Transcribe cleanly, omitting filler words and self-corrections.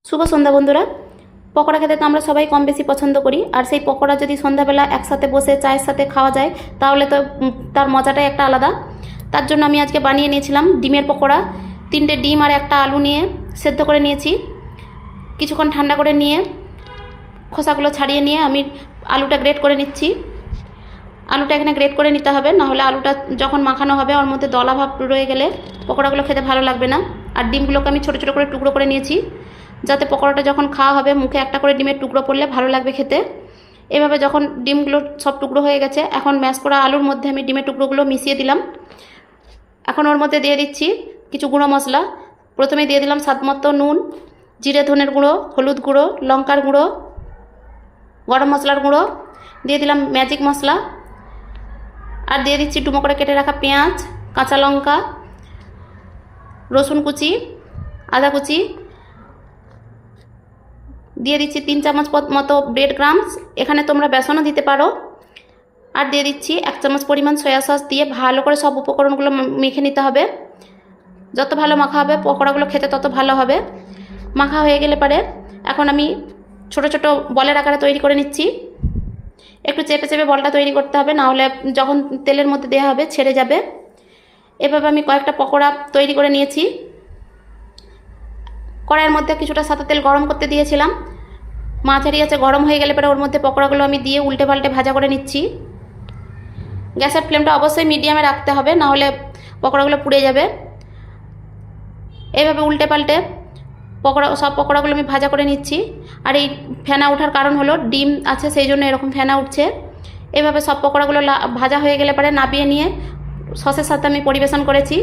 শুভ সন্ধ্যা বন্ধুরা। পকোড়া খেতে তো আমরা সবাই কম বেশি পছন্দ করি, আর সেই পকোড়া যদি সন্ধ্যাবেলা একসাথে বসে চায়ের সাথে খাওয়া যায় তাহলে তো তার মজাটাই একটা আলাদা। তার জন্য আমি আজকে বানিয়ে নিয়েছিলাম ডিমের পকোড়া। 3টে ডিম আর একটা আলু নিয়ে সেদ্ধ করে নিয়েছি। কিছুক্ষণ ঠান্ডা করে নিয়ে খোসাগুলো ছাড়িয়ে নিয়ে আমি আলুটা গ্রেট করে নিচ্ছি। আলুটা এখানে গ্রেট করে নিতে হবে, নাহলে আলুটা যখন মাখানো হবে ওর মধ্যে দলা ভাব রয়ে গেলে পকোড়াগুলো খেতে ভালো লাগবে না। আর ডিমগুলোকে আমি ছোটো ছোটো করে টুকরো করে নিয়েছি, যাতে পকোড়াটা যখন খাওয়া হবে মুখে একটা করে ডিমের টুকরো পড়লে ভালো লাগবে খেতে। এভাবে যখন ডিমগুলো সব টুকরো হয়ে গেছে, এখন ম্যাশ করা আলুর মধ্যে আমি ডিমের টুকরোগুলো মিশিয়ে দিলাম। এখন ওর মধ্যে দিয়ে দিচ্ছি কিছু গুঁড়ো মশলা। প্রথমে দিয়ে দিলাম স্বাদমতো নুন, জিরে ধনের গুঁড়ো, হলুদ গুঁড়ো, লঙ্কার গুঁড়ো, গরম মশলার গুঁড়ো, দিয়ে দিলাম ম্যাজিক মশলা, আর দিয়ে দিচ্ছি ডুমো করে কেটে রাখা পেঁয়াজ, কাঁচা লঙ্কা, রসুন কুচি, আদা কুচি, দিয়ে দিচ্ছি 3 চামচ মতো ব্রেড ক্রাম্বস, এখানে তোমরা বেসনও দিতে পারো। আর দিয়ে দিচ্ছি 1 চামচ পরিমাণ সয়া সস দিয়ে ভালো করে সব উপকরণগুলো মেখে নিতে হবে। যত ভালো মাখা হবে পকোড়াগুলো খেতে তত ভালো হবে। মাখা হয়ে গেলে পরে এখন আমি ছোট ছোট বলের আকারে তৈরি করে নিচ্ছি। একটু চেপে চেপে বলটা তৈরি করতে হবে, নাহলে যখন তেলের মধ্যে দেওয়া হবে ছেড়ে যাবে। এভাবে আমি কয়েকটা পকোড়া তৈরি করে নিয়েছি। কড়াইয়ের মধ্যে কিছুটা সাদা তেল গরম করতে দিয়েছিলাম। মাঝারি আছে গরম হয়ে গেলে পরে ওর মধ্যে পকোড়াগুলো আমি দিয়ে উল্টে পাল্টে ভাজা করে নিচ্ছি। গ্যাসের ফ্লেমটা অবশ্যই মিডিয়ামে রাখতে হবে, নাহলে পকোড়াগুলো পুড়ে যাবে। এইভাবে উল্টে পাল্টে সব পকোড়াগুলো আমি ভাজা করে নিচ্ছি। আর এই ফেনা ওঠার কারণ হলো ডিম আছে, সেই জন্য এরকম ফেনা উঠছে। এভাবে সব পকোড়াগুলো ভাজা হয়ে গেলে পরে নামিয়ে নিয়ে সসের সাথে আমি পরিবেশন করেছি।